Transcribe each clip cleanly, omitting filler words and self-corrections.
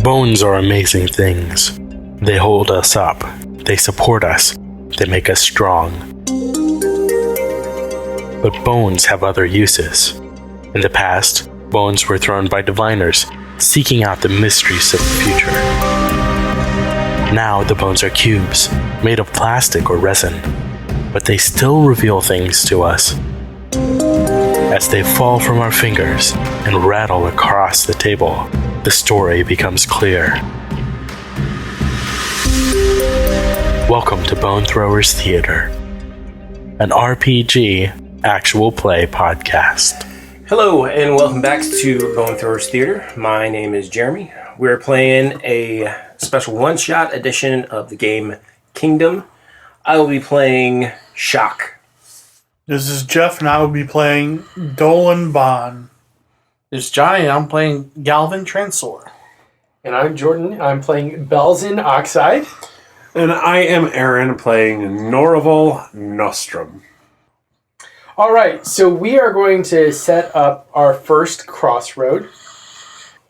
Bones are amazing things. They hold us up. They support us. They make us strong. But bones have other uses. In the past, bones were thrown by diviners, seeking out the mysteries of the future. Now the bones are cubes, made of plastic or resin, but they still reveal things to us. As they fall from our fingers and rattle across the table, the story becomes clear. Welcome to Bone Throwers Theater, an RPG actual play podcast. Hello, and welcome back to Bone Throwers Theater. My name is Jeremy. We're playing a special one-shot edition of the game Kingdom. I will be playing Shoc. This is Jeff, and I will be playing Dolan Bonn. This is Johnny, and I'm playing Galvin Transor. And I'm Jordan. I'm playing Belzan, Oxide. And I am Aaron, playing Norival, Norstrom. All right, so we are going to set up our first crossroad.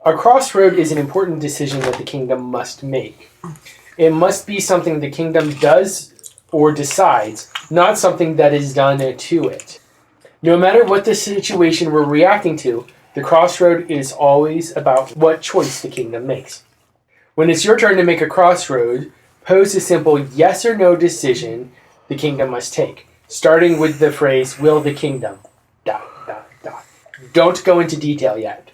A crossroad is an important decision that the kingdom must make. It must be something the kingdom does or decides, not something that is done to it. No matter what the situation we're reacting to, the crossroad is always about what choice the kingdom makes. When it's your turn to make a crossroad, pose a simple yes or no decision the kingdom must take, starting with the phrase, will the kingdom, ... Don't go into detail yet.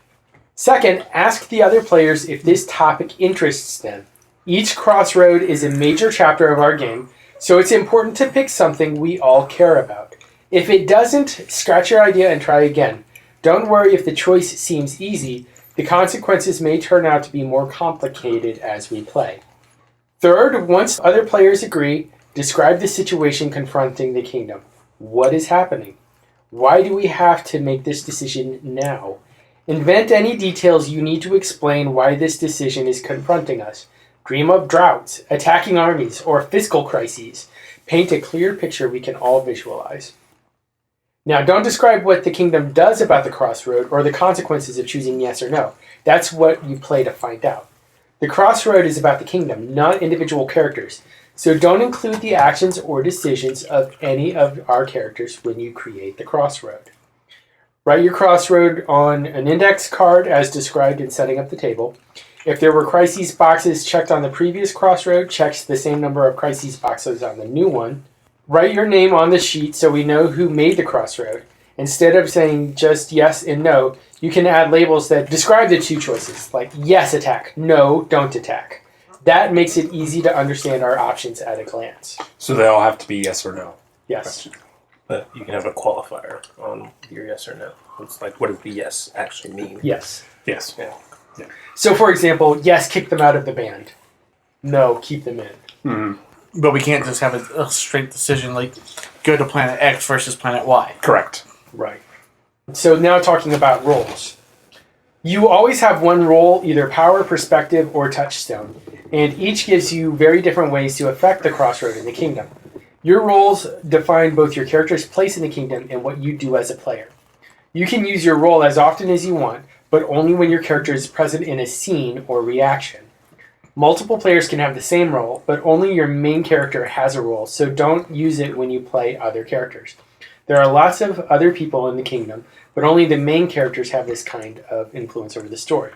Second, ask the other players if this topic interests them. Each crossroad is a major chapter of our game, so it's important to pick something we all care about. If it doesn't, scratch your idea and try again. Don't worry if the choice seems easy. The consequences may turn out to be more complicated as we play. Third, once other players agree, describe the situation confronting the kingdom. What is happening? Why do we have to make this decision now? Invent any details you need to explain why this decision is confronting us. Dream of droughts, attacking armies, or fiscal crises. Paint a clear picture we can all visualize. Now, don't describe what the kingdom does about the crossroad or the consequences of choosing yes or no. That's what you play to find out. The crossroad is about the kingdom, not individual characters. So don't include the actions or decisions of any of our characters when you create the crossroad. Write your crossroad on an index card as described in setting up the table. If there were crises boxes checked on the previous crossroad, check the same number of crises boxes on the new one. Write your name on the sheet so we know who made the crossroad. Instead of saying just yes and no, you can add labels that describe the two choices, like yes, attack, no, don't attack. That makes it easy to understand our options at a glance. So they all have to be yes or no? Yes. But you can have a qualifier on your yes or no. It's like, what does the yes actually mean? Yes. Yes. Yeah. So, for example, yes, kick them out of the band. No, keep them in. Mm-hmm. But we can't just have a straight decision like go to planet X versus planet Y. Correct. Right. So now talking about roles. You always have one role, either power, perspective, or touchstone, and each gives you very different ways to affect the crossroad in the kingdom. Your roles define both your character's place in the kingdom and what you do as a player. You can use your role as often as you want, but only when your character is present in a scene or reaction. Multiple players can have the same role, but only your main character has a role, so don't use it when you play other characters. There are lots of other people in the kingdom, but only the main characters have this kind of influence over the story.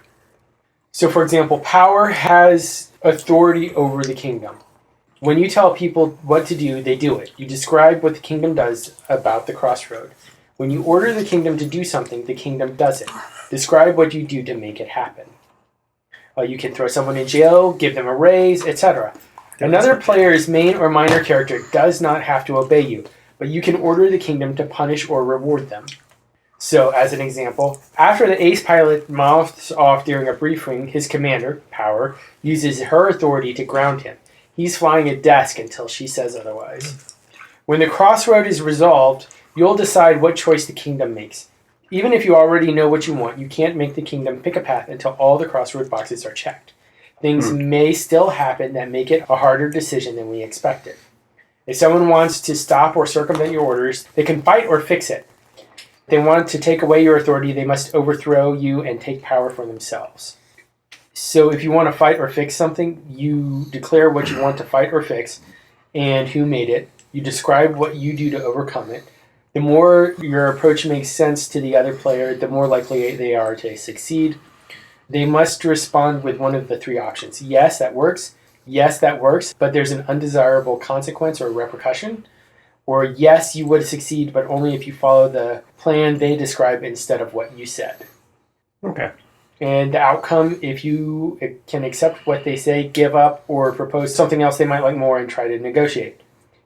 So, for example, power has authority over the kingdom. When you tell people what to do, they do it. You describe what the kingdom does about the crossroad. When you order the kingdom to do something, the kingdom does it. Describe what you do to make it happen. You can throw someone in jail, give them a raise, etc. Another player's main or minor character does not have to obey you, but you can order the kingdom to punish or reward them. So, as an example, after the ace pilot mouths off during a briefing, his commander, Power, uses her authority to ground him. He's flying a desk until she says otherwise. When the crossroad is resolved, you'll decide what choice the kingdom makes. Even if you already know what you want, you can't make the kingdom pick a path until all the crossroad boxes are checked. Things may still happen that make it a harder decision than we expected. If someone wants to stop or circumvent your orders, they can fight or fix it. If they want to take away your authority, they must overthrow you and take power for themselves. So if you want to fight or fix something, you declare what you want to fight or fix and who made it. You describe what you do to overcome it. The more your approach makes sense to the other player, the more likely they are to succeed. They must respond with one of the three options. Yes, that works. Yes, that works, but there's an undesirable consequence or repercussion. Or yes, you would succeed, but only if you follow the plan they describe instead of what you said. Okay. And the outcome, if you can accept what they say, give up, or propose something else they might like more and try to negotiate.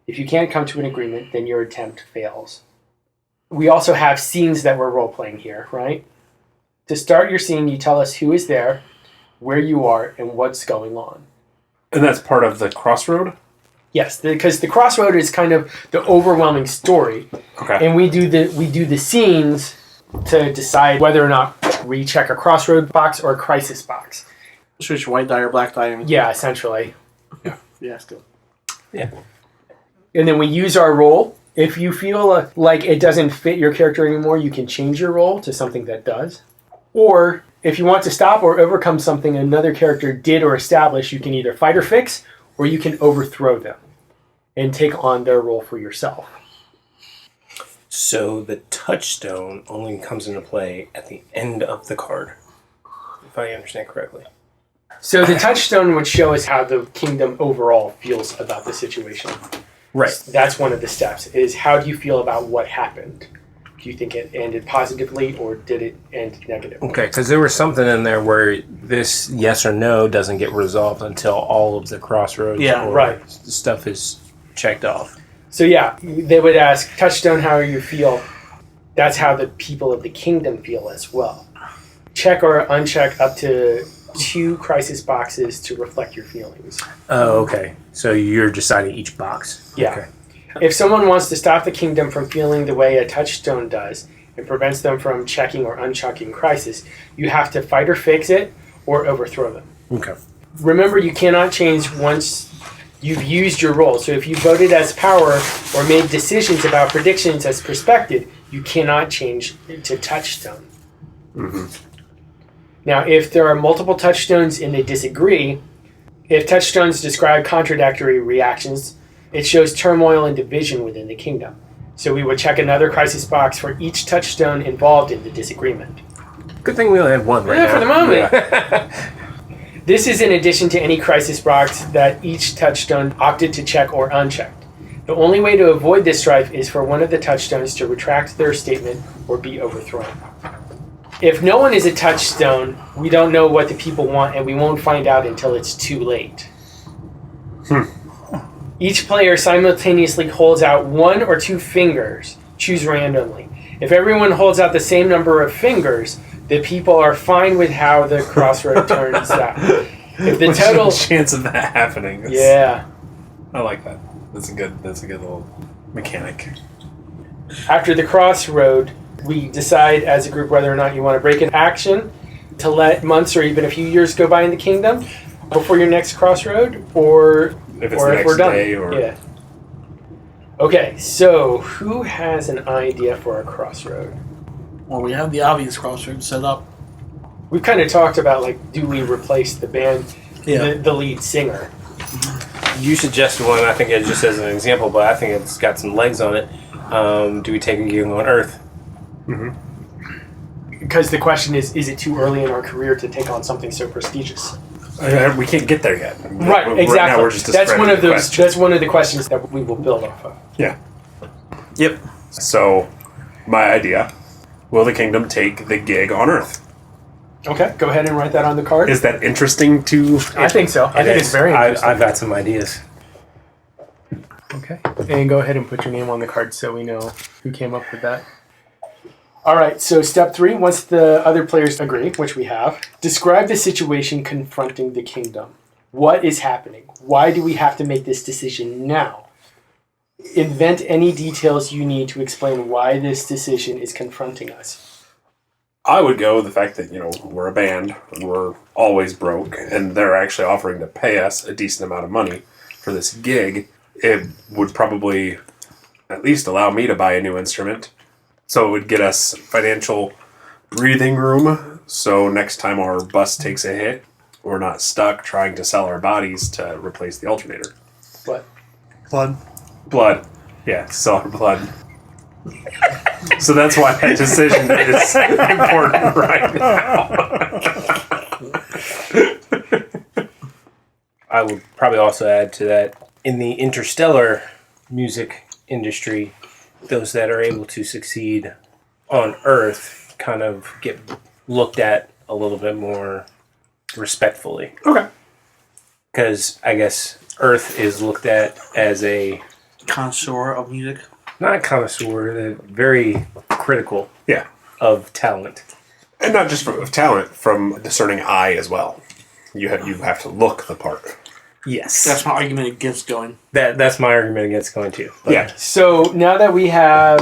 If you can't come to an agreement, then your attempt fails. We also have scenes that we're role-playing here, right? To start your scene, you tell us who is there, where you are, and what's going on. And that's part of the Crossroad? Yes, because the Crossroad is kind of the overwhelming story. Okay. And we do the scenes to decide whether or not we check a Crossroad box or a crisis box. Switch white die or black die. Yeah, essentially. Yeah, still. Yeah. And then we use our role. If you feel like it doesn't fit your character anymore, you can change your role to something that does. Or if you want to stop or overcome something another character did or established, you can either fight or fix, or you can overthrow them and take on their role for yourself. So the touchstone only comes into play at the end of the card, if I understand correctly. So the touchstone would show us how the kingdom overall feels about the situation. Right. That's one of the steps, is how do you feel about what happened? Do you think it ended positively or did it end negatively? Okay, because there was something in there where this yes or no doesn't get resolved until all of the crossroads stuff is checked off. So yeah, they would ask, touchstone, how you feel. That's how the people of the kingdom feel as well. Check or uncheck up to 2 crisis boxes to reflect your feelings. Oh, okay. So you're deciding each box. Yeah. Okay. If someone wants to stop the kingdom from feeling the way a touchstone does and prevents them from checking or unchecking crisis, you have to fight or fix it or overthrow them. Okay. Remember, you cannot change once you've used your role. So if you voted as power or made decisions about predictions as perspective, you cannot change to touchstone. Mm-hmm. Now, if there are multiple touchstones and they disagree, if touchstones describe contradictory reactions, it shows turmoil and division within the kingdom. So we would check another crisis box for each touchstone involved in the disagreement. Good thing we only have one right now. For the moment. This is in addition to any crisis box that each touchstone opted to check or unchecked. The only way to avoid this strife is for one of the touchstones to retract their statement or be overthrown. If no one is a touchstone, we don't know what the people want and we won't find out until it's too late. Each player simultaneously holds out 1 or 2 fingers, choose randomly. If everyone holds out the same number of fingers, the people are fine with how the crossroad turns out. If the What's total the chance of that happening? Yeah. I like that. That's a good little mechanic. After the crossroad, we decide as a group whether or not you want to break an action to let months or even a few years go by in the kingdom before your next crossroad, or If it's or the if next we're done. day or Yeah. Okay, so who has an idea for a crossroad? Well, we have the obvious crossroads set up. We've kind of talked about, like, do we replace the band, the lead singer? You suggested one, I think it just as an example, but I think it's got some legs on it. Do we take a gig on Earth? Because the question is it too early in our career to take on something so prestigious? We can't get there yet. Right, exactly. Right now we're just that's one of the those. question. That's one of the questions that we will build off of. Yeah. Yep. So, my idea: will the kingdom take the gig on Earth? Okay, go ahead and write that on the card. Is that interesting to? I think so. I think it's very interesting. I've got some ideas. Okay, and go ahead and put your name on the card so we know who came up with that. All right, so step 3, once the other players agree, which we have, describe the situation confronting the kingdom. What is happening? Why do we have to make this decision now? Invent any details you need to explain why this decision is confronting us. I would go with the fact that, we're a band, and we're always broke, and they're actually offering to pay us a decent amount of money for this gig. It would probably at least allow me to buy a new instrument. So it would get us financial breathing room. So next time our bus takes a hit, we're not stuck trying to sell our bodies to replace the alternator. What? Blood. Blood. Yeah, sell our blood. So that's why that decision is important right now. I would probably also add to that, in the interstellar music industry, those that are able to succeed on Earth kind of get looked at a little bit more respectfully. Okay. Because I guess Earth is looked at as a... Connoisseur of music. Not a connoisseur, they're very critical Yeah. of talent. And not just of talent, from a discerning eye as well. You have to look the part. Yes. That's my argument against going. That's my argument against going too. But Yeah. So now that we have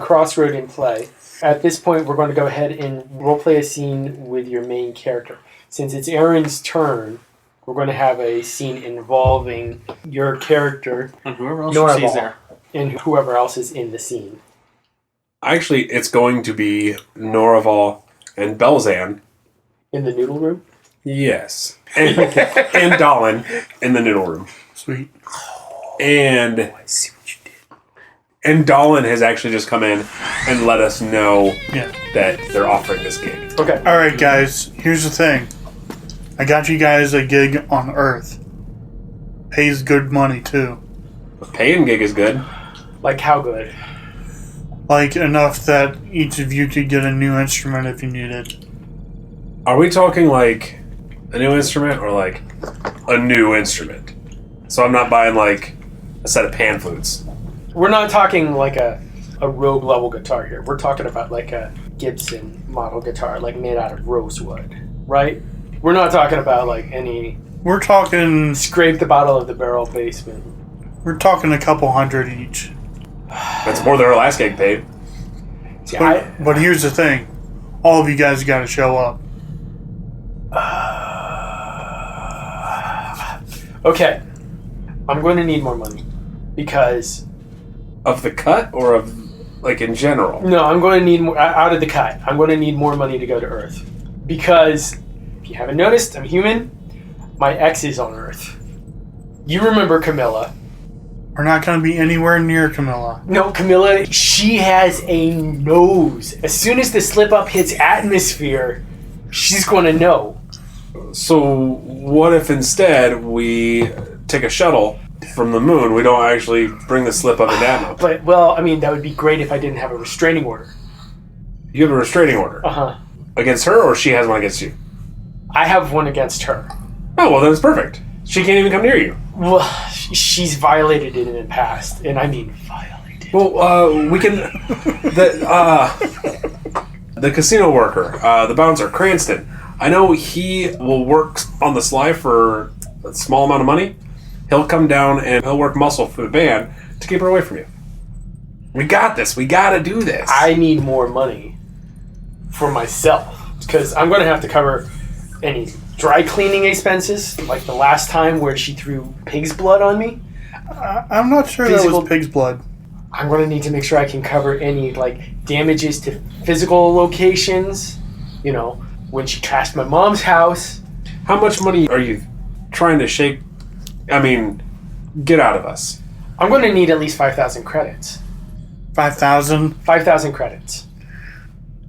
Crossroad in play, at this point we're going to go ahead and roleplay a scene with your main character. Since it's Aaron's turn, we're going to have a scene involving your character And whoever else Norival, sees there. and whoever else is in the scene. Actually, it's going to be Norival and Belzan. In the noodle room? Yes. And Dolan in the noodle room. Sweet. And I see what you did. and Dolan has actually just come in and let us know Yeah. that they're offering this gig. Okay. All right, guys. Here's the thing. I got you guys a gig on Earth. Pays good money too. The paying gig is good. Like how good? Like enough that each of you could get a new instrument if you needed. Are we talking like a new instrument or like a new instrument? So I'm not buying like a set of pan flutes. We're not talking like a Rogue level guitar here. We're talking about like a Gibson model guitar, like made out of rosewood, right? We're not talking about like any We're talking. scrape the bottom of the barrel basement. We're talking a couple hundred each. That's more than our last gig paid. See, But here's the thing. All of you guys got to show up. Okay, I'm going to need more money because Of the cut or of like in general? no, I'm going to need more out of the cut. I'm going to need more money to go to Earth because if you haven't noticed, I'm human. My ex is on Earth. You remember Camilla? We're not going to be anywhere near Camilla. No, Camilla. She has a nose. As soon as the slip up hits atmosphere, she's going to know. So what if instead we take a shuttle from the moon? We don't actually bring the slip up and down. But well, I mean, that would be great if I didn't have a restraining order. You have a restraining order Uh-huh. against her, or she has one against you? I have one against her. Oh well, then it's perfect. She can't even come near you. Well, she's violated it in the past, and I mean violated. Well, we can. The casino worker, the bouncer, Cranston. I know he will work on the sly for a small amount of money. He'll come down and he'll work muscle for the band to keep her away from you. We got this. We got to do this. I need more money for myself because I'm going to have to cover any dry cleaning expenses, like the last time where she threw pig's blood on me. I'm not sure that Physical- was pig's blood. I'm going to need to make sure I can cover any like damages to physical locations. You know, when she trashed my mom's house. How much money are you trying to shake? I mean, get out of us. I'm going to need at least 5,000 credits. 5,000. 5,000 credits.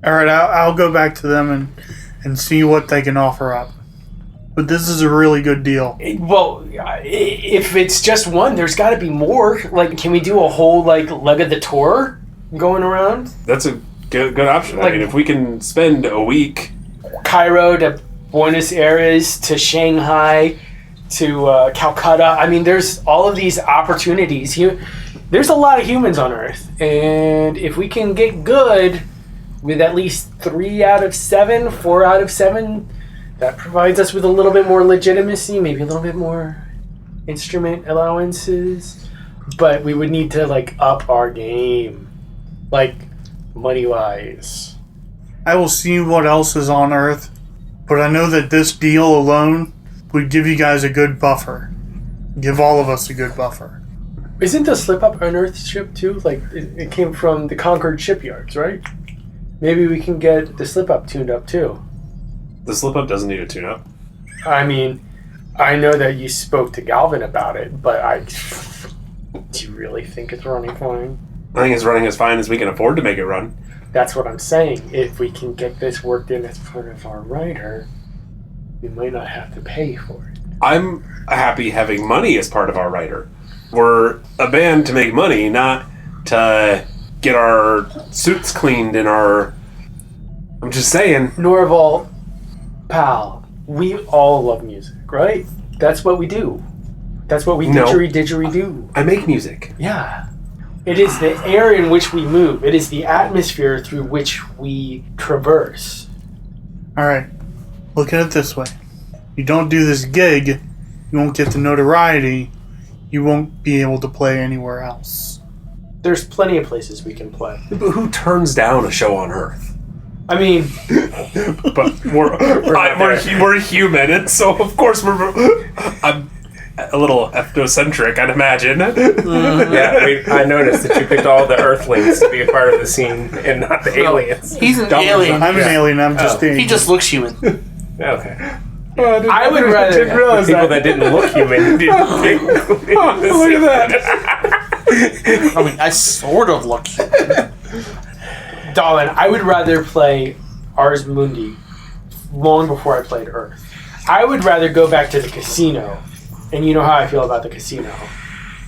All right, I'll go back to them and see what they can offer up. But this is a really good deal. Well, if it's just one, there's got to be more. Like, can we do a whole like leg of the tour going around? That's a good option. I Like- mean, if we can spend a week. Cairo to Buenos Aires to Shanghai to Calcutta. I mean, there's all of these opportunities here. There's a lot of humans on Earth, and if we can get good with at least 3 out of 7, 4 out of 7, that provides us with a little bit more legitimacy, maybe a little bit more instrument allowances. But we would need to like up our game, like money-wise. I will see what else is on Earth, but I know that this deal alone would give you guys a good buffer. Give all of us a good buffer. Isn't the slip up an Earth ship too? Like it came from the Concord shipyards, right? Maybe we can get the slip up tuned up too. The slip up doesn't need a tune up. I mean, I know that you spoke to Galvin about it, but do you really think it's running fine? I think it's running as fine as we can afford to make it run. That's what I'm saying. If we can get this worked in as part of our rider, we might not have to pay for it. I'm happy having money as part of our rider. We're a band to make money, not to get our suits cleaned and our... I'm just saying. Norival, pal, we all love music, right? That's what we do. That's what we didgeridoo. I make music. Yeah. It is the air in which we move. It is the atmosphere through which we traverse. Alright, look at it this way. You don't do this gig, you won't get the notoriety, you won't be able to play anywhere else. There's plenty of places we can play. But who turns down a show on Earth? I mean... But we're human, and so of course I'm a little ethnocentric, I'd imagine. Yeah, I noticed that you picked all the Earthlings to be a part of the scene and not the aliens. He's an alien. I'm an alien, I'm just He just looks human. Okay. I would rather... The people that didn't look human didn't think. Look at that. I mean, I sort of look human. Dolan, I would rather play Ars Mundi long before I played Earth. I would rather go back to the casino, and you know how I feel about the casino,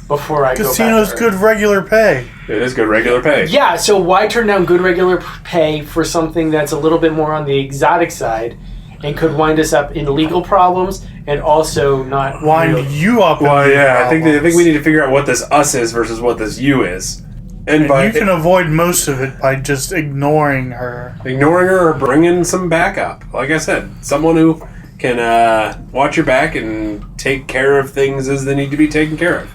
before I go back Casino's to Earth. good regular pay. It is good regular pay. Yeah, so why turn down good regular pay for something that's a little bit more on the exotic side and could wind us up in legal problems and also not Wind really- you up in Well, legal yeah, I think problems. we need to figure out what this us is versus what this you is. And you can avoid most of it by just ignoring her. Ignoring her or bringing some backup. Like I said, someone who can watch your back and take care of things as they need to be taken care of.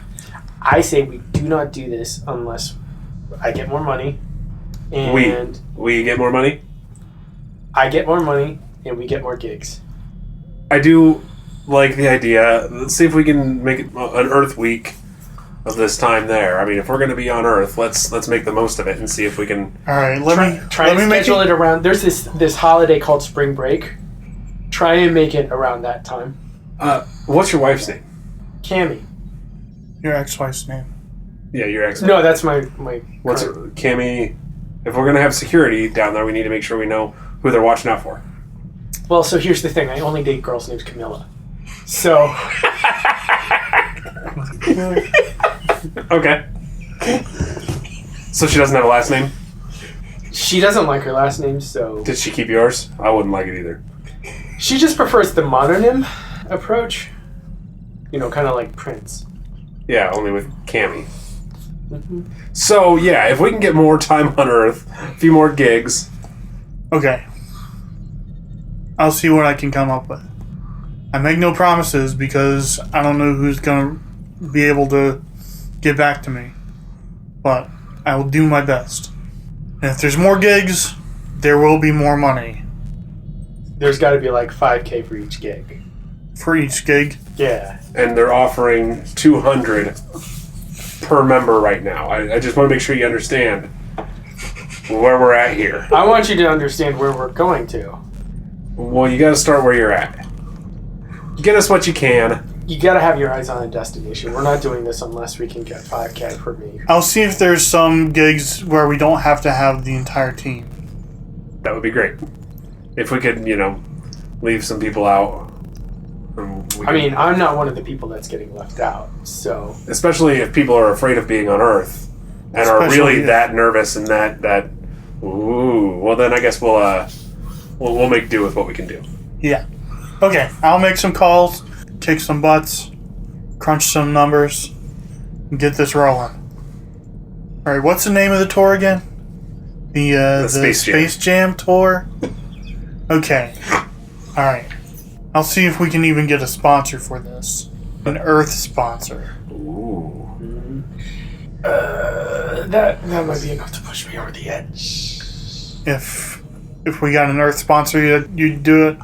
I say we do not do this unless I get more money and we get more money? I get more money and we get more gigs. I do like the idea. Let's see if we can make it an Earth week of this time there. I mean, if we're going to be on Earth, let's make the most of it and see if we can. All right, Try let me and make schedule it around. There's this holiday called Spring Break. Try and make it around that time. What's your wife's name? Cammy. your ex-wife's name. Yeah, your ex. No, that's my. What's Cammy? If we're going to have security down there, we need to make sure we know who they're watching out for. Well, so here's the thing. I only date girls named Camilla. So. Okay. So she doesn't have a last name? She doesn't like her last name, so... Did she keep yours? I wouldn't like it either. She just prefers the mononym approach. You know, kind of like Prince. Yeah, only with Cammy. So, yeah, if we can get more time on Earth, a few more gigs. Okay. I'll see what I can come up with. I make no promises because I don't know who's going to be able to get back to me. But I will do my best. And if there's more gigs, there will be more money. There's got to be like $5,000 for each gig. For each gig? Yeah. And they're offering $200 per member right now. I just want to make sure you understand where we're at here. I want you to understand where we're going to. Well, you got to start where you're at. Get us what you can. You got to have your eyes on a destination. We're not doing this unless we can get $5,000 for me. I'll see if there's some gigs where we don't have to have the entire team. That would be great. If we could, leave some people out. I mean, I'm not one of the people that's getting left out, so... Especially if people are afraid of being on Earth and are really that nervous and that ooh, well then I guess we'll make do with what we can do. Yeah. Okay, I'll make some calls, kick some butts, crunch some numbers, and get this rolling. Alright, what's the name of the tour again? The Space Jam tour? Okay. Alright. I'll see if we can even get a sponsor for this. An Earth sponsor. Ooh. That might be enough to push me over the edge. If we got an Earth sponsor, you'd do it?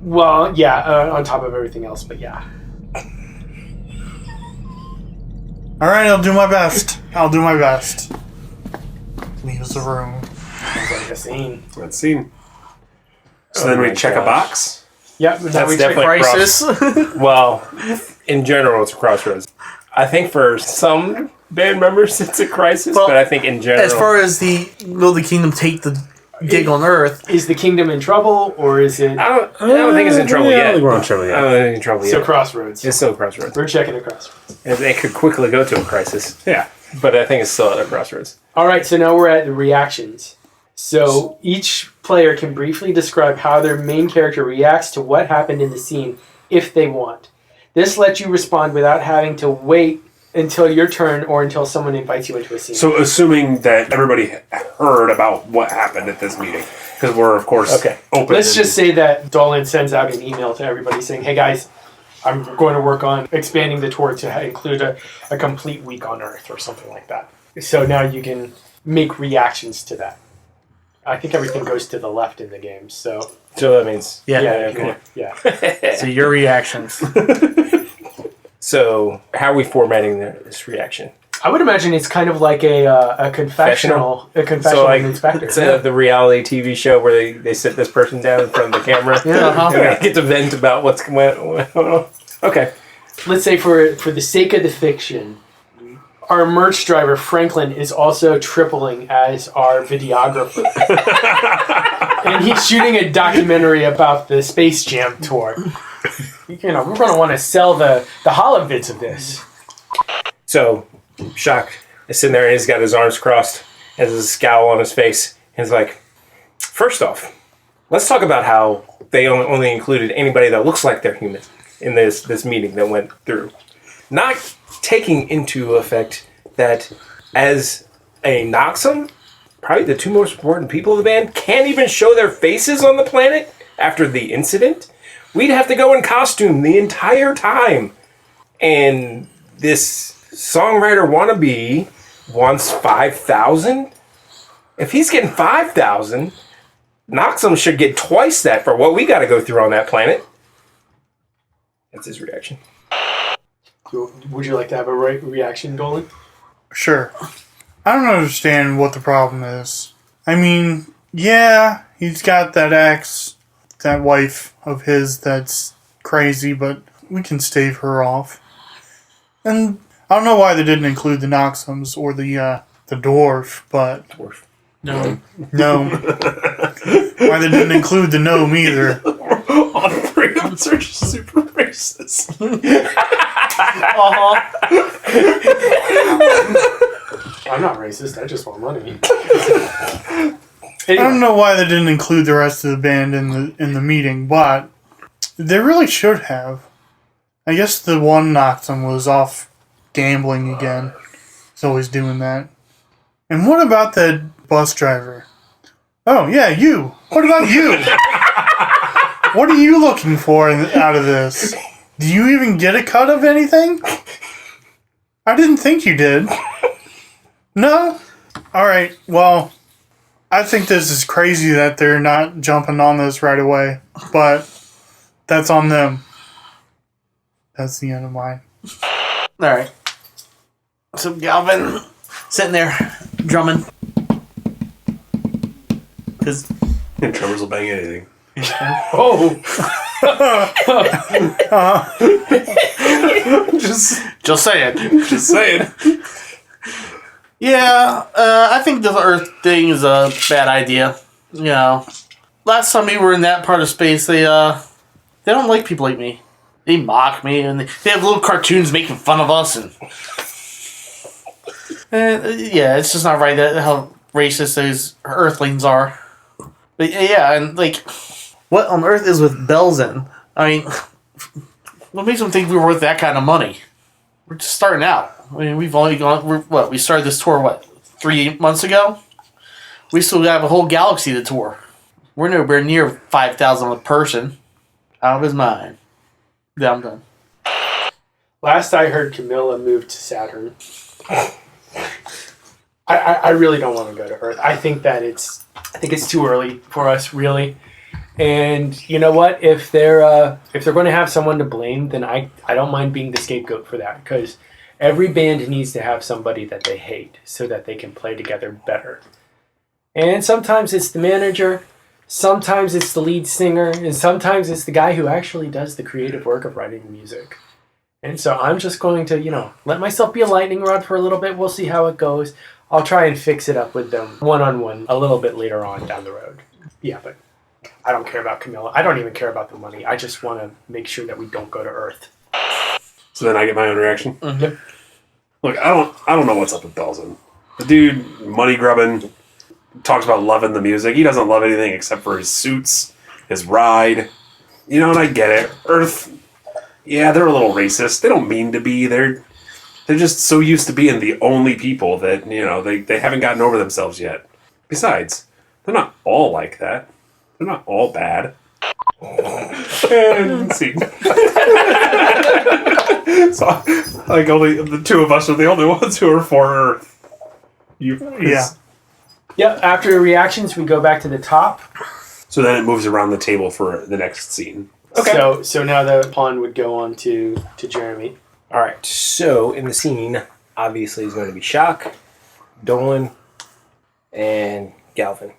Well, yeah, on top of everything else, but yeah. Alright, I'll do my best. Leaves the room. Sounds like a scene. Let's see. So then we check a box. Yeah, That's definitely Crisis. Well, in general, it's a crossroads. I think for some band members, it's a crisis, Well, but I think in general, As far as will the kingdom take the gig on Earth? Is the kingdom in trouble, or is it... I don't think it's in trouble I yet. don't think we're in trouble I yet. don't think it's in trouble So yet. Crossroads. It's still a crossroads. We're checking the Crossroads. It could quickly go to a crisis, Yeah. but I think it's still at a crossroads. All right, so now we're at the reactions. So each player can briefly describe how their main character reacts to what happened in the scene, if they want. This lets you respond without having to wait until your turn or until someone invites you into a scene. So assuming that everybody heard about what happened at this meeting, because we're of course open. Let's just say that Dolan sends out an email to everybody saying, hey guys, I'm going to work on expanding the tour to include a complete week on Earth or something like that. So now you can make reactions to that. I think everything goes to the left in the game, so... So that means... Yeah. So your reactions. So how are we formatting this reaction? I would imagine it's kind of like a confessional So like inspector. it's the reality TV show where they sit this person down in front of the camera and they get to vent about what's going on. Okay. Let's say for the sake of the fiction, our merch driver Franklin is also tripling as our videographer. And he's shooting a documentary about the Space Jam tour. We're going to want to sell the holovids of this. So Shoc is sitting there and he's got his arms crossed, has a scowl on his face, and he's like, first off, let's talk about how they only included anybody that looks like they're human in this meeting that went through. Not taking into effect that as a Noxum, probably the two most important people of the band can't even show their faces on the planet after the incident. We'd have to go in costume the entire time. And this songwriter wannabe wants 5,000? If he's getting 5,000, Noxum should get twice that for what we got to go through on that planet. That's his reaction. Would you like to have a reaction, Dolan? Sure. I don't understand what the problem is. I mean, yeah, he's got that ex, that wife of his that's crazy, but we can stave her off. And I don't know why they didn't include the Noxums or the dwarf, but... Dwarf. No. Why they didn't include the gnome either. All three of us are just super racist. I'm not racist. I just want money. I don't know why they didn't include the rest of the band in the meeting, but they really should have. I guess the one Noxum was off gambling again. He's always doing that. And what about that bus driver? Oh, yeah, you. What about you? What are you looking for out of this? Do you even get a cut of anything? I didn't think you did. No? Alright, well, I think this is crazy that they're not jumping on this right away, but that's on them. That's the end of mine. Alright. So Galvin, sitting there, drumming. Because... Drummers will bang anything. Oh! Just saying. Just saying. Yeah, I think the Earth thing is a bad idea. You know, last time we were in that part of space, they don't like people like me. They mock me, and they have little cartoons making fun of us, and yeah, it's just not right that how racist those Earthlings are. But yeah, and like, what on earth is with Belzan? I mean, what makes them think we're worth that kind of money? We're just starting out. I mean, we've only gone. We started this tour 3 months ago. We still have a whole galaxy to tour. We're nowhere near 5,000 a person. Out of his mind. Yeah, I'm done. Last I heard, Camilla moved to Saturn. I really don't want to go to Earth. I think it's too early for us, really. And you know what? If they're going to have someone to blame, then I don't mind being the scapegoat for that, because every band needs to have somebody that they hate so that they can play together better. And sometimes it's the manager, Sometimes it's the lead singer, and sometimes it's the guy who actually does the creative work of writing the music. And so I'm just going to, let myself be a lightning rod for a little bit. We'll see how it goes. I'll try and fix it up with them one-on-one a little bit later on down the road. Yeah, but I don't care about Camilla. I don't even care about the money. I just want to make sure that we don't go to Earth. So then I get my own reaction? Mm-hmm. Look, I don't know what's up with Belzan. The dude, money grubbing, talks about loving the music. He doesn't love anything except for his suits, his ride. And I get it. Earth, yeah, they're a little racist. They don't mean to be. They're just so used to being the only people that, they haven't gotten over themselves yet. Besides, they're not all like that. They're not all bad. And see. So, only the two of us are the only ones who are for Earth. Yeah. Yep, after reactions, we go back to the top. So then it moves around the table for the next scene. Okay. So now the pawn would go on to Jeremy. All right. So in the scene, obviously, is going to be Shoc, Dolan, and Galvin.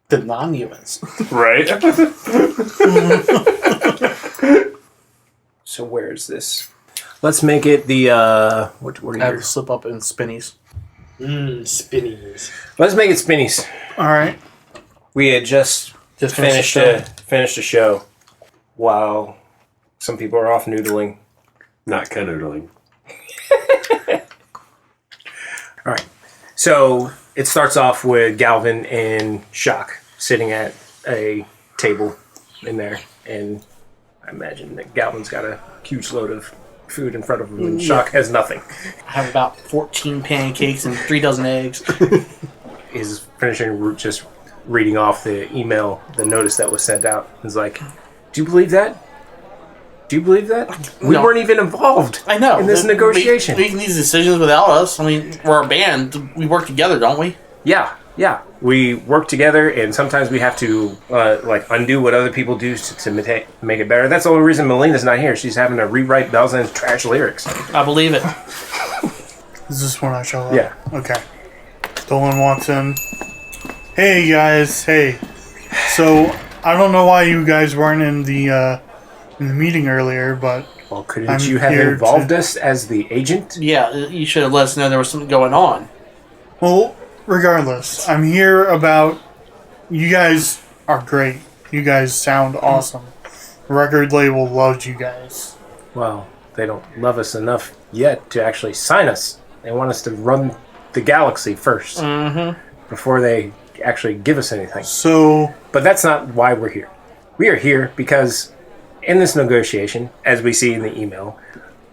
The non-humans. Right? So where is this? Let's make it the what are I have you? to slip up in spinnies. Spinnies. Let's make it Spinnies. All right. We had just finished a show while some people are off noodling. Not canoodling. All right. So it starts off with Galvin and Shoc sitting at a table in there, and I imagine that Galvin's got a huge load of food in front of him, and Shoc has nothing. I have about 14 pancakes and 3 dozen eggs. He's finishing just reading off the email, the notice that was sent out. He's like, "Do you believe that? Do you believe that? We No. weren't even involved. I know. in this negotiation. Making these decisions without us. I mean, we're a band. We work together, don't we? Yeah. We work together, and sometimes we have to undo what other people do to make it better. That's the only reason Melina's not here. She's having to rewrite Belzan's trash lyrics. I believe it. Is this when I show up? Yeah. Okay. Dolan walks in. Hey guys, hey. So I don't know why you guys weren't in the meeting earlier, but Well, couldn't I'm you have here involved to- us as the agent? Yeah, you should have let us know there was something going on. well, regardless, I'm here about. You guys are great. You guys sound awesome. The record label loves you guys. Well, they don't love us enough yet to actually sign us. They want us to run the galaxy first before they actually give us anything. So But that's not why we're here. We are here because in this negotiation, as we see in the email,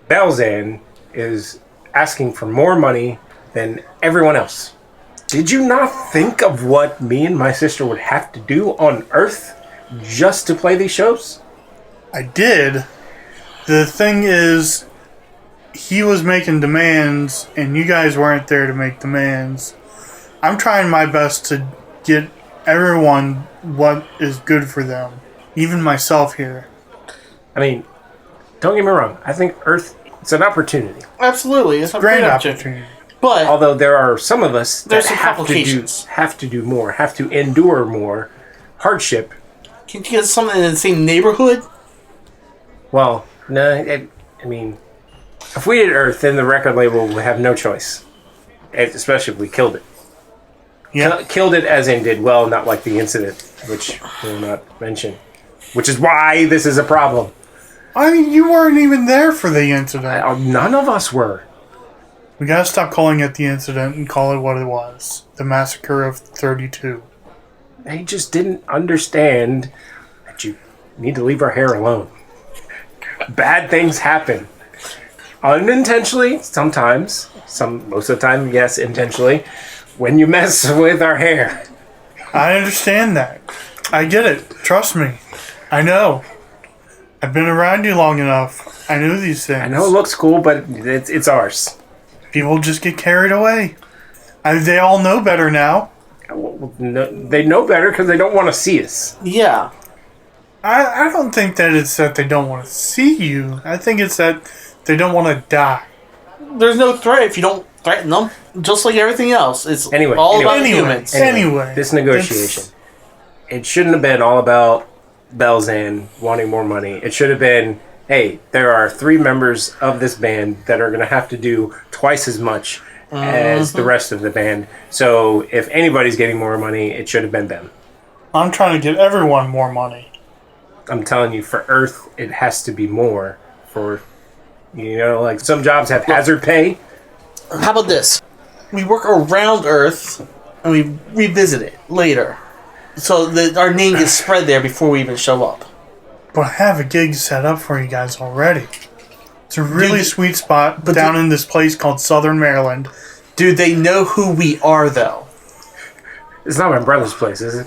Belzan is asking for more money than everyone else. Did you not think of what me and my sister would have to do on Earth just to play these shows? I did. The thing is, he was making demands, and you guys weren't there to make demands. I'm trying my best to get everyone what is good for them, even myself here. I mean, don't get me wrong. I think Earth, it's an opportunity. Absolutely, it's a Great great opportunity. But Although there are some of us that There's some have complications. to do more, have to endure more hardship. can you get something in the same neighborhood? Well, no, I mean, if we did Earth, then the record label would have no choice. Especially if we killed it. Yeah. Killed it as in did well, not like the incident, which we'll not mention. Which is why this is a problem. I mean, you weren't even there for the incident. None of us were. We gotta stop calling it the incident and call it what it was. The massacre of 32. They just didn't understand that you need to leave our hair alone. Bad things happen. Unintentionally, sometimes. Most of the time, yes, intentionally. When you mess with our hair. I understand that. I get it. Trust me. I know. I've been around you long enough. I know these things. I know it looks cool, but it's ours. People just get carried away. They all know better now. They know better because they don't want to see us. Yeah. I don't think that it's that they don't want to see you. I think it's that they don't want to die. There's no threat if you don't threaten them. Just like everything else. It's Anyway, all anyway. about humans. Anyway. This negotiation. it shouldn't have been all about Belzan wanting more money. It should have been, hey, there are 3 members of this band that are going to have to do twice as much as the rest of the band. So if anybody's getting more money, it should have been them. I'm trying to get everyone more money. I'm telling you, for Earth, it has to be more. For, like some jobs have hazard pay. How about this? We work around Earth and we revisit it later. So that our name gets spread there before we even show up. But I have a gig set up for you guys already. It's a really sweet spot down in this place called Southern Maryland. Do they know who we are, though? It's not my brother's place, is it?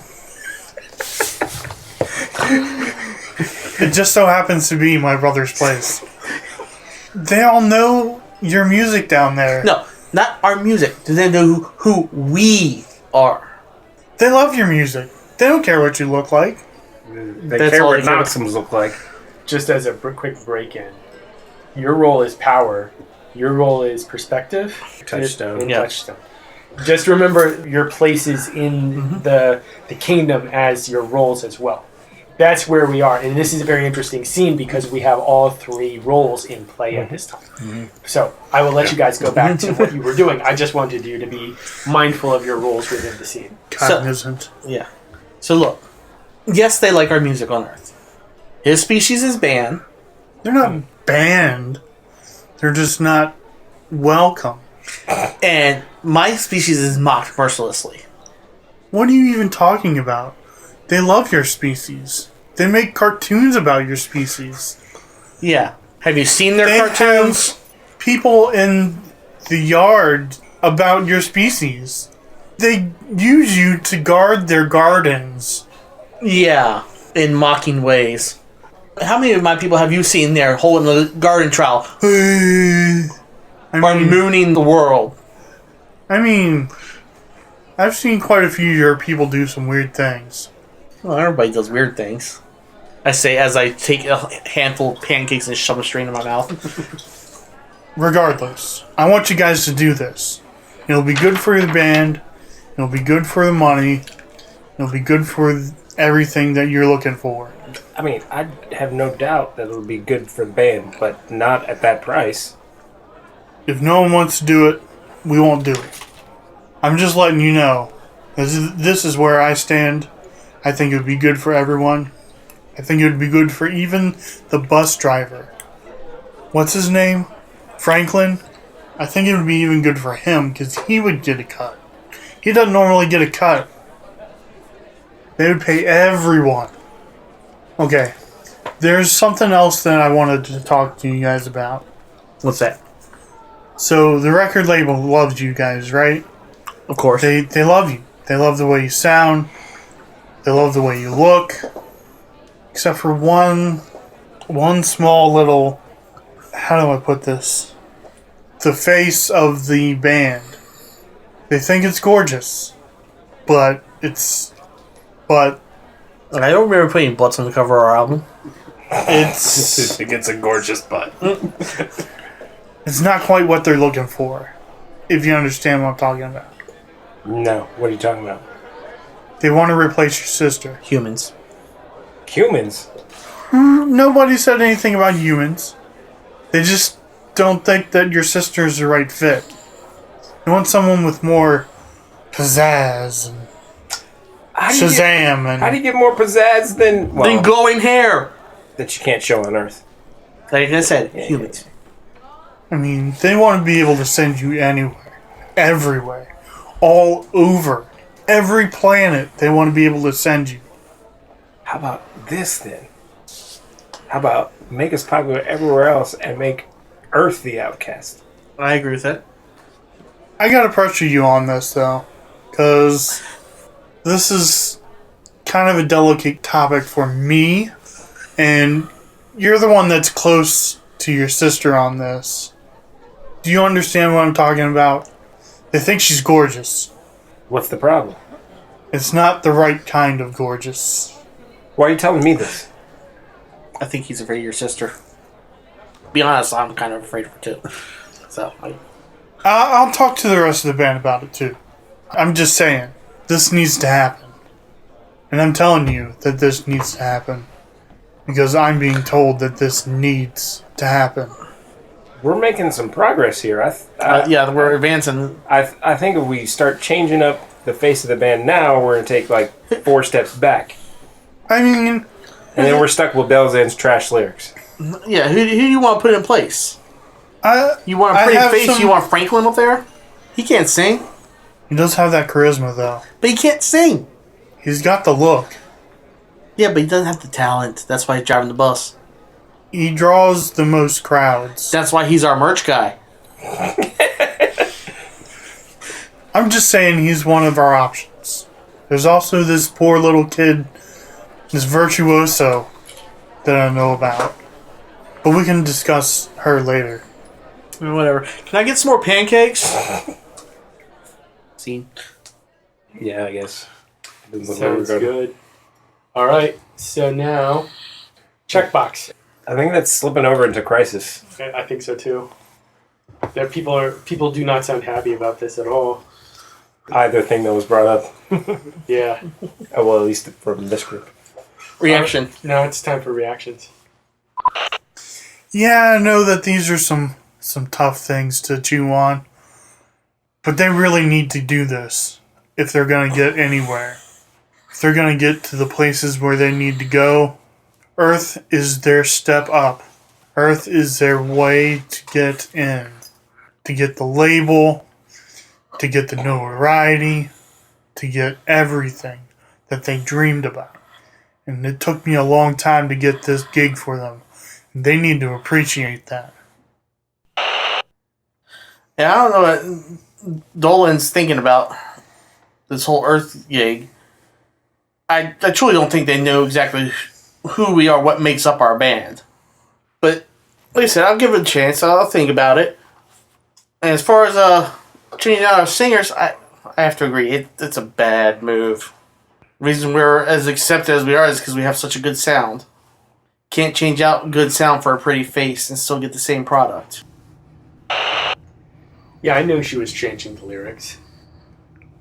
It just so happens to be my brother's place. They all know your music down there. No, not our music. Do they know who we are? They love your music. They don't care what you look like. They That's care all what they care. Noxums look like. Just as a quick break-in, your role is power. Your role is perspective. Touchstone. And Yeah. touchstone. Just remember your places in the kingdom as your roles as well. That's where we are, and this is a very interesting scene because we have all 3 roles in play at this time. So I will let you guys go back to what you were doing. I just wanted you to be mindful of your roles within the scene. Cognizant. Yeah. So look, yes, they like our music on Earth. His species is banned. They're not banned. They're just not welcome. And my species is mocked mercilessly. What are you even talking about? They love your species. They make cartoons about your species. Yeah. Have you seen their They cartoons? have people in the yard about your species. They use you to guard their gardens. Yeah. In mocking ways. How many of my people have you seen there holding the garden trowel? I Or mooning the world? I've seen quite a few of your people do some weird things. Well, everybody does weird things. I say as I take a handful of pancakes and shove a string in my mouth. Regardless, I want you guys to do this. It'll be good for the band. It'll be good for the money. It'll be good for everything that you're looking for. I mean, I have no doubt that it'll be good for the band, but not at that price. If no one wants to do it, we won't do it. I'm just letting you know. This is where I stand. I think it would be good for everyone. I think it would be good for even the bus driver. What's his name? Franklin? I think it would be even good for him because he would get a cut. He doesn't normally get a cut. They would pay everyone. Okay. There's something else that I wanted to talk to you guys about. What's that? So the record label loves you guys, right? Of course. They love you. They love the way you sound. They love the way you look. Except for one small little... How do I put this? The face of the band. They think it's gorgeous. But it's... But I don't remember putting butts on the cover of our album. it's... It gets a gorgeous butt. It's not quite what they're looking for. If you understand what I'm talking about. No, what are you talking about? They want to replace your sister. Humans. Humans? Nobody said anything about humans. They just don't think that your sister is the right fit. They want someone with more pizzazz and Shazam How do you and get more pizzazz than... Well, Then glowing hair! that you can't show on Earth? Like I said, humans. I mean, they want to be able to send you anywhere, everywhere, all over, every planet. They want to be able to send you. How about this, then? How about make us popular everywhere else and make Earth the outcast? I agree with that. I gotta pressure you on this though, because this is kind of a delicate topic for me, and you're the one that's close to your sister on this. Do you understand what I'm talking about? They think she's gorgeous. What's the problem? It's not the right kind of gorgeous. Why are you telling me this? I think he's afraid of your sister. Be honest, I'm kind of afraid of her too. So, I'll talk to the rest of the band about it too. I'm just saying, this needs to happen. And I'm telling you that this needs to happen. Because I'm being told that this needs to happen. We're making some progress here. Yeah, we're advancing. I think if we start changing up the face of the band now, we're going to take like 4 steps back. I mean... And then we're stuck with Belzan's trash lyrics. Yeah, who do you want to put in place? You want a pretty face? You want Franklin up there? He can't sing. He does have that charisma, though. But he can't sing. He's got the look. Yeah, but he doesn't have the talent. That's why he's driving the bus. He draws the most crowds. That's why he's our merch guy. I'm just saying he's one of our options. There's also this poor little kid, this virtuoso, that I know about. But we can discuss her later. Whatever. Can I get some more pancakes? Scene. Yeah, I guess. Sounds good. All right. So now, checkbox. I think that's slipping over into crisis. I think so too. People do not sound happy about this at all. Either thing that was brought up. Yeah. Well, at least from this group. Reaction. Now it's time for reactions. Yeah, I know that these are some tough things to chew on. But they really need to do this if they're going to get anywhere. If they're going to get to the places where they need to go, Earth is their step up. Earth is their way to get in. To get the label, to get the notoriety, to get everything that they dreamed about. And it took me a long time to get this gig for them. They need to appreciate that. Yeah, I don't know what Dolan's thinking about this whole Earth gig. I truly don't think they know exactly who we are, what makes up our band. But, like I said, I'll give it a chance. I'll think about it. And as far as changing out our singers, I have to agree. It's a bad move. The reason we're as accepted as we are is because we have such a good sound. Can't change out good sound for a pretty face and still get the same product. Yeah, I knew she was changing the lyrics.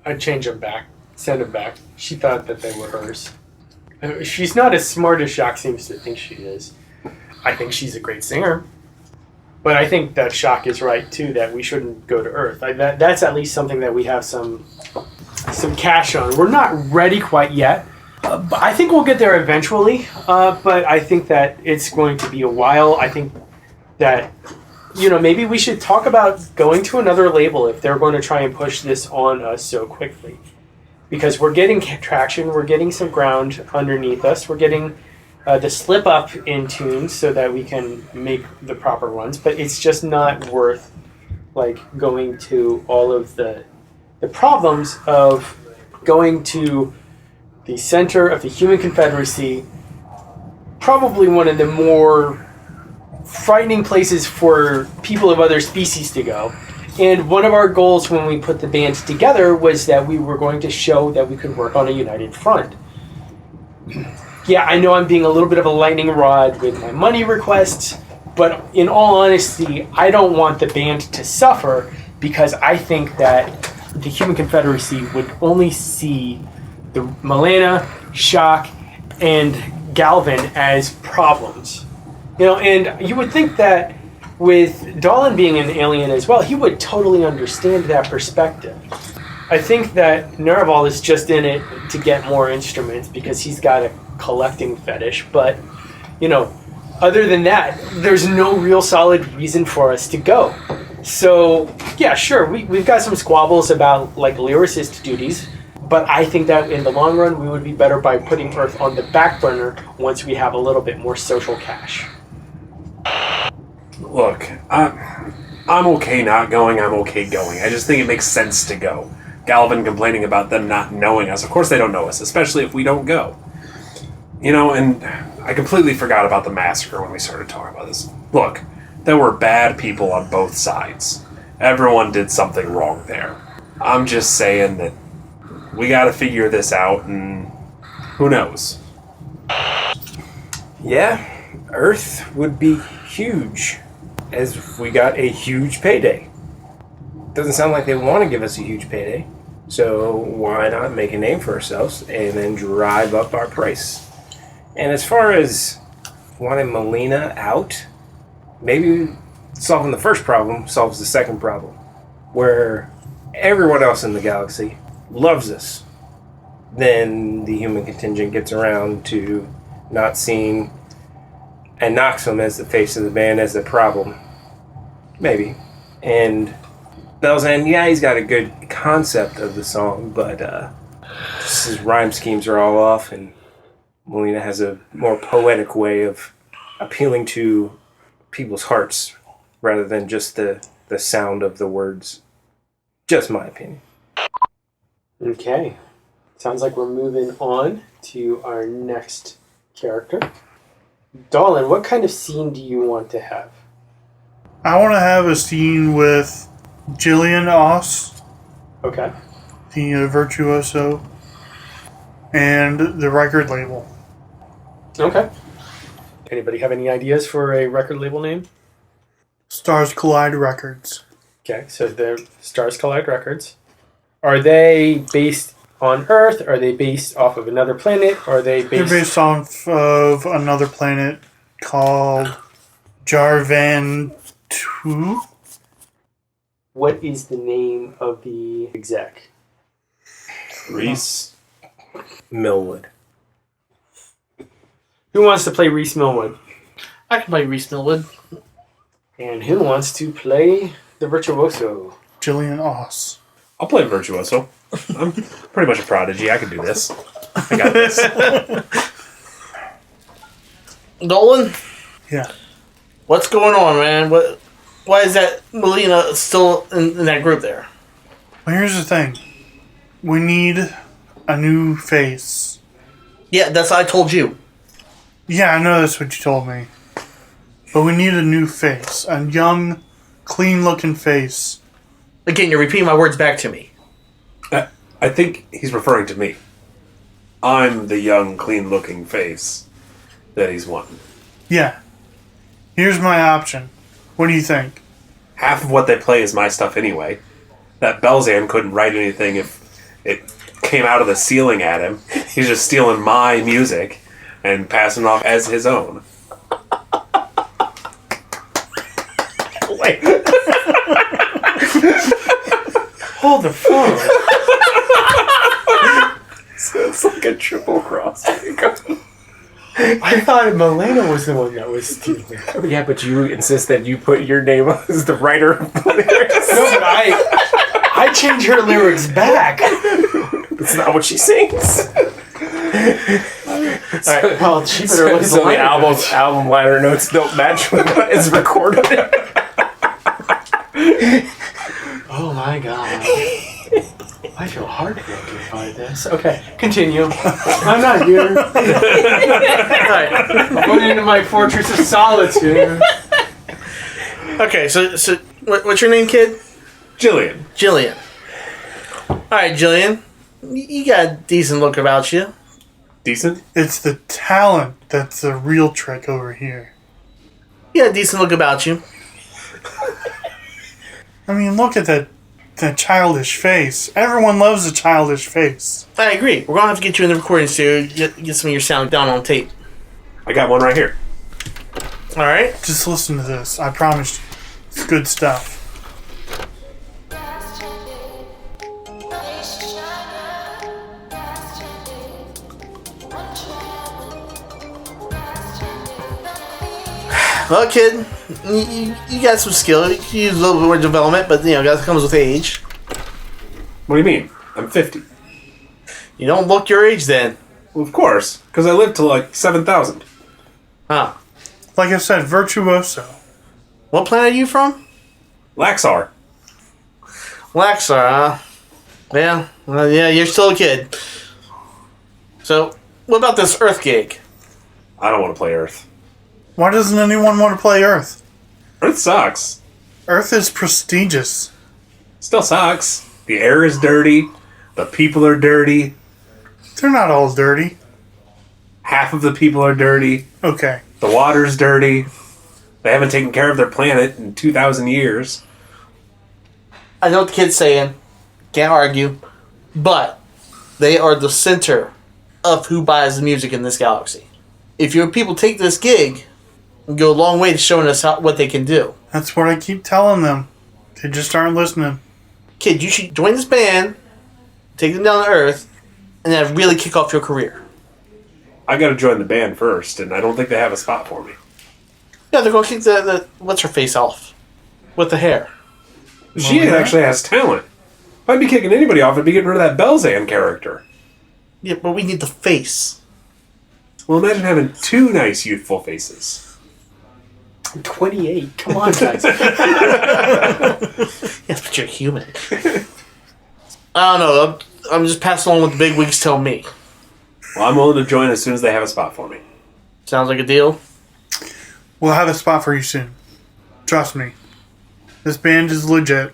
I'd change them back, send them back. She thought that they were hers. She's not as smart as Shoc seems to think she is. I think she's a great singer. But I think that Shoc is right, too, that we shouldn't go to Earth. That's at least something that we have some cash on. We're not ready quite yet. But I think we'll get there eventually. But I think that it's going to be a while. I think that, maybe we should talk about going to another label if they're going to try and push this on us so quickly. Because we're getting traction, we're getting some ground underneath us, we're getting the slip up in tunes so that we can make the proper runs, but it's just not worth going to all of the problems of going to the center of the human confederacy, probably one of the more frightening places for people of other species to go. And one of our goals when we put the band together was that we were going to show that we could work on a united front. Yeah, I know I'm being a little bit of a lightning rod with my money requests, but in all honesty, I don't want the band to suffer because I think that the Human Confederacy would only see the Milena, Shoc, and Galvin as problems. And you would think that with Dolan being an alien as well, he would totally understand that perspective. I think that Norival is just in it to get more instruments because he's got a collecting fetish. But, other than that, there's no real solid reason for us to go. So, yeah, sure, we've got some squabbles about, lyricist duties. But I think that in the long run, we would be better by putting Earth on the back burner once we have a little bit more social cash. Look, I'm okay not going, I'm okay going. I just think it makes sense to go. Galvin complaining about them not knowing us. Of course they don't know us, especially if we don't go. And I completely forgot about the massacre when we started talking about this. Look, there were bad people on both sides. Everyone did something wrong there. I'm just saying that we gotta figure this out, and who knows? Yeah, Earth would be huge, as we got a huge payday. Doesn't sound like they want to give us a huge payday. So why not make a name for ourselves and then drive up our price? And as far as wanting Melina out, maybe solving the first problem solves the second problem, where everyone else in the galaxy loves us. Then the human contingent gets around to not seeing and knocks him as the face of the band as the problem. Maybe. And Belzan, yeah, he's got a good concept of the song, but just his rhyme schemes are all off, and Melina has a more poetic way of appealing to people's hearts rather than just the sound of the words. Just my opinion. Okay. Sounds like we're moving on to our next character. Dolan, what kind of scene do you want to have? I want to have a scene with Jillian Oss, Okay. the virtuoso, and the record label. Okay. Anybody have any ideas for a record label name? Stars Collide Records. Okay, so they're Stars Collide Records. Are they based on Earth? Are they based off of another planet? Are they They're based... based off of another planet called Jarvan 2. What is the name of the exec? Reese. Millwood. Who wants to play Reese Millwood? I can play Reese Millwood. And who wants to play the virtuoso? Jillian Oss. I'll play Virtuoso. I'm pretty much a prodigy. I can do this. I got this. Dolan, Yeah. what's going on, man? Why is that Melina still in that group there? Well, here's the thing. We need a new face. Yeah, that's what I told you. Yeah, I know that's what you told me. But we need a new face. A young, clean-looking face. Again, you're repeating my words back to me. I think he's referring to me. I'm the young, clean-looking face that he's wanting. Yeah. Here's my option. What do you think? Half of what they play is my stuff anyway. That Belzan couldn't write anything if it came out of the ceiling at him. He's just stealing my music and passing it off as his own. Wait. Hold the phone. It's like a triple cross. I thought Melina was the one that was stealing. Yeah, but you insist that you put your name as the writer of the lyrics. No, but I changed her lyrics back. That's not what she sings. Alright, well, she better look at So the liner album liner notes don't match with what is recorded. Oh my god. I feel heartbroken by this. Okay, continue. I'm not here. Alright. I'm going into my fortress of solitude. Okay, so what's your name, kid? Jillian. Jillian. Alright, Jillian. You got a decent look about you. Decent? It's the talent that's the real trick over here. You got a decent look about you. I mean, look at that childish face. Everyone loves a childish face. I agree. We're gonna have to get you in the recording studio, get some of your sound down on tape. I got one right here. Alright? Just listen to this. I promise you. It's good stuff. Well, kid, you got some skill. You can use a little bit more development, but, that comes with age. What do you mean? I'm 50. You don't look your age then. Well, of course, because I lived to like 7,000. Huh. Like I said, virtuoso. What planet are you from? Laxar. Laxar, huh? Yeah, well, yeah, you're still a kid. So, what about this Earth gig? I don't want to play Earth. Why doesn't anyone want to play Earth? Earth sucks. Earth is prestigious. Still sucks. The air is dirty. The people are dirty. They're not all dirty. Half of the people are dirty. Okay. The water's dirty. They haven't taken care of their planet in 2,000 years. I know what the kid's saying. Can't argue. but they are the center of who buys the music in this galaxy. If your people take this gig, it'll go a long way to showing us what they can do. That's what I keep telling them. They just aren't listening. Kid, you should join this band, take them down to Earth, and then really kick off your career. I got to join the band first, and I don't think they have a spot for me. Yeah, they're going to kick the what's her face off with the hair. She actually has talent. If I'd be kicking anybody off, I'd be getting rid of that Belzan character. Yeah, but we need the face. Well, imagine having two nice youthful faces. I'm 28. Come on, guys. Yes, but you're human. I don't know. I'm just passing along what the big wigs tell me. Well, I'm willing to join as soon as they have a spot for me. Sounds like a deal. We'll have a spot for you soon. Trust me. This band is legit.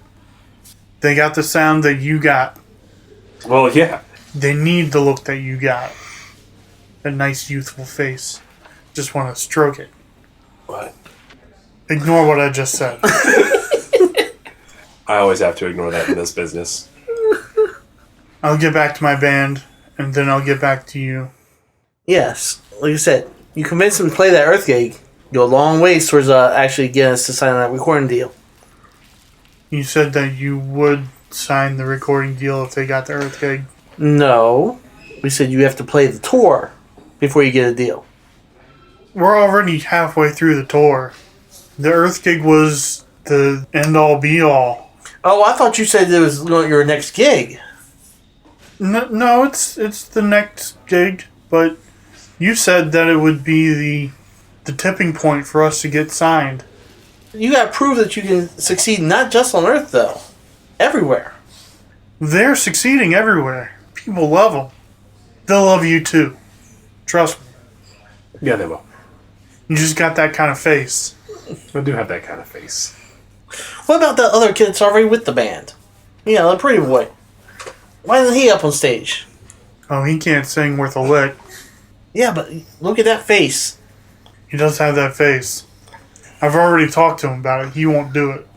They got the sound that you got. Well, yeah. They need the look that you got. That nice youthful face. Just want to stroke it. What? Ignore what I just said. I always have to ignore that in this business. I'll get back to my band, and then I'll get back to you. Yes, like I said, you convince them to play that Earth gig, go a long ways towards actually getting us to sign that recording deal. You said that you would sign the recording deal if they got the Earth gig. No, we said you have to play the tour before you get a deal. We're already halfway through the tour. The Earth gig was the end-all, be-all. Oh, I thought you said it was your next gig. No, it's the next gig, but you said that it would be the tipping point for us to get signed. You got to prove that you can succeed not just on Earth, though. Everywhere. They're succeeding everywhere. People love them. They'll love you too. Trust me. Yeah, they will. You just got that kind of face. I do have that kind of face. What about that other kid that's already with the band? Yeah, the pretty boy. Why isn't he up on stage? Oh, he can't sing worth a lick. Yeah, but look at that face. He does have that face. I've already talked to him about it. He won't do it.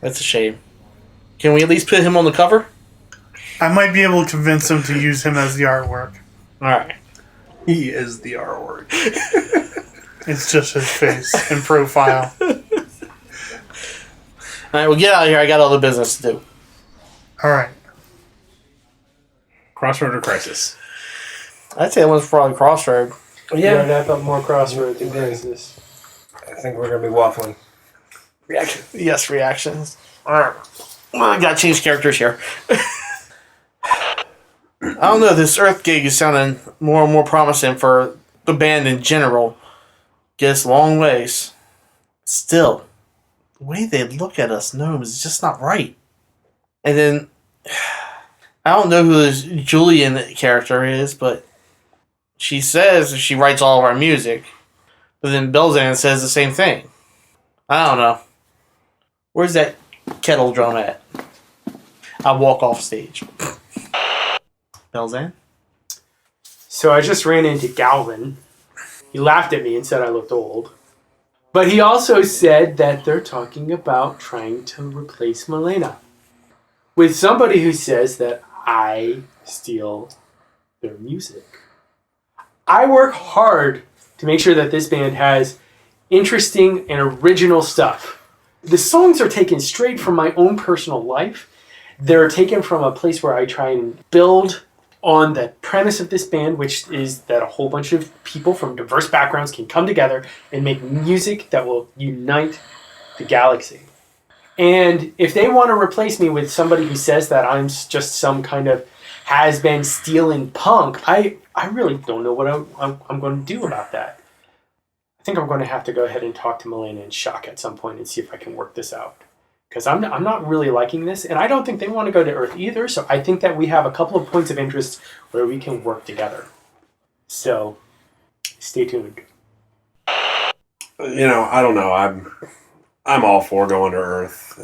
That's a shame. Can we at least put him on the cover? I might be able to convince him to use him as the artwork. Alright. He is the R word. It's just his face and profile. Alright, well get out of here. I got other business to do. Alright. Crossroad or Crisis? I'd say that one's probably Crossroad. Yeah, wrap up more Crossroads and Crisis. I think we're going to be waffling. Reaction. Yes, reactions. Alright. Well, I gotta change characters here. I don't know, this Earth gig is sounding more and more promising for the band in general. Get us a long ways. Still, the way they look at us gnomes is just not right. And then, I don't know who this Julian character is, but she says she writes all of our music. But then Belzan says the same thing. I don't know. Where's that kettle drum at? I walk off stage. Belzan? So I just ran into Galvin. He laughed at me and said I looked old. But he also said that they're talking about trying to replace Milena with somebody who says that I steal their music. I work hard to make sure that this band has interesting and original stuff. The songs are taken straight from my own personal life. They're taken from a place where I try and build on the premise of this band, which is that a whole bunch of people from diverse backgrounds can come together and make music that will unite the galaxy. And if they want to replace me with somebody who says that I'm just some kind of has-been stealing punk, I really don't know what I'm going to do about that. I think I'm going to have to go ahead and talk to Milena and Shoc at some point and see if I can work this out. Because I'm not really liking this, and I don't think they want to go to Earth either, so I think that we have a couple of points of interest where we can work together. So, stay tuned. You know, I don't know. I'm all for going to Earth.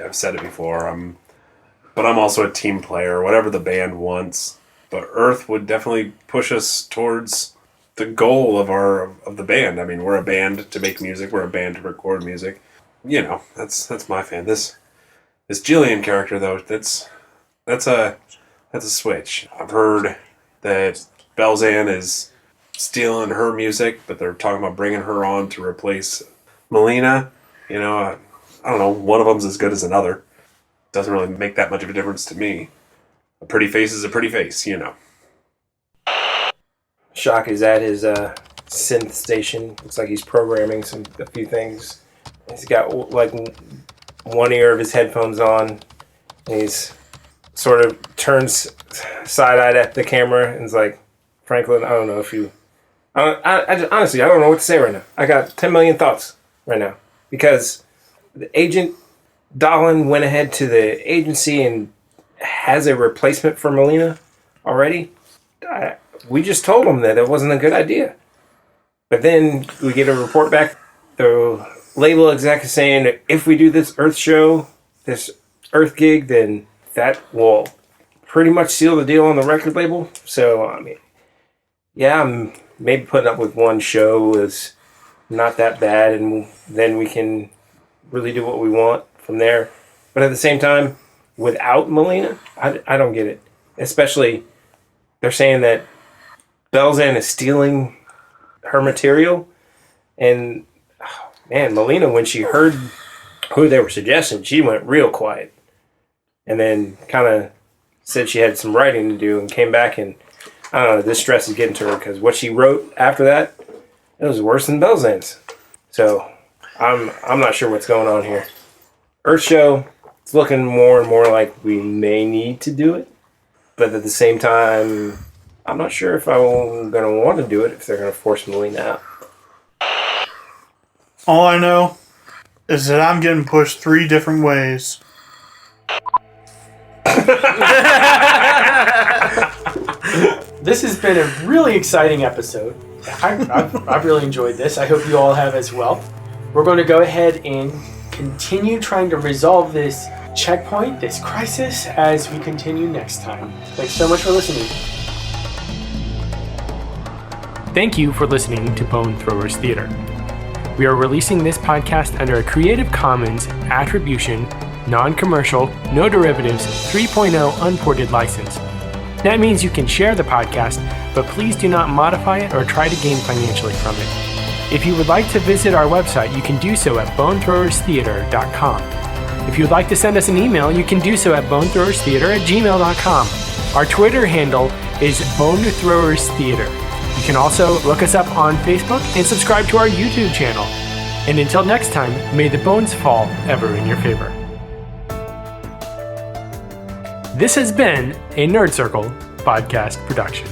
I've said it before. But I'm also a team player. Whatever the band wants, but Earth would definitely push us towards the goal of the band. I mean, we're a band to make music. We're a band to record music. You know, that's my fan. This Jillian character though, that's a That's a switch. I've heard that Belzan is stealing her music, but they're talking about bringing her on to replace Melina. You know, I don't know. One of them's as good as another. Doesn't really make that much of a difference to me. A pretty face is a pretty face, you know. Shoc is at his synth station. Looks like he's programming a few things. He's got like one ear of his headphones on. And he's sort of turns side-eyed at the camera and is like, Franklin, I don't know if you... honestly, I don't know what to say right now. I got 10 million thoughts right now. Because the agent Dolan went ahead to the agency and has a replacement for Melina already. We just told him that it wasn't a good idea. But then we get a report back. The label exec is saying if we do this Earth show, this Earth gig, then that will pretty much seal the deal on the record label. So, I mean, yeah, maybe putting up with one show is not that bad, and then we can really do what we want from there. But at the same time, without Melina, I don't get it. Especially, they're saying that Belzan is stealing her material. And, oh, man, Melina, when she heard who they were suggesting, she went real quiet. And then kind of said she had some writing to do and came back, and I don't know, this stress is getting to her because what she wrote after that, it was worse than Belzan's. So I'm not sure what's going on here. Earth show, it's looking more and more like we may need to do it. But at the same time, I'm not sure if I'm going to want to do it if they're going to force Melina out. All I know is that I'm getting pushed 3 different ways. This has been a really exciting episode. I've really enjoyed this. I hope you all have as well. We're going to go ahead and continue trying to resolve this checkpoint, this crisis, as we continue next time. Thanks so much for listening. Thank you for listening to Bone Throwers Theater. We are releasing this podcast under a Creative Commons Attribution, Non-Commercial, No Derivatives 3.0 Unported license. That means you can share the podcast, but please do not modify it or try to gain financially from it. If you would like to visit our website, you can do so at bonethrowerstheater.com. If you would like to send us an email, you can do so at bonethrowerstheater@gmail.com. Our Twitter handle is bonethrowerstheater. You can also look us up on Facebook and subscribe to our YouTube channel. And until next time, may the bones fall ever in your favor. This has been a Nerd Circle podcast production.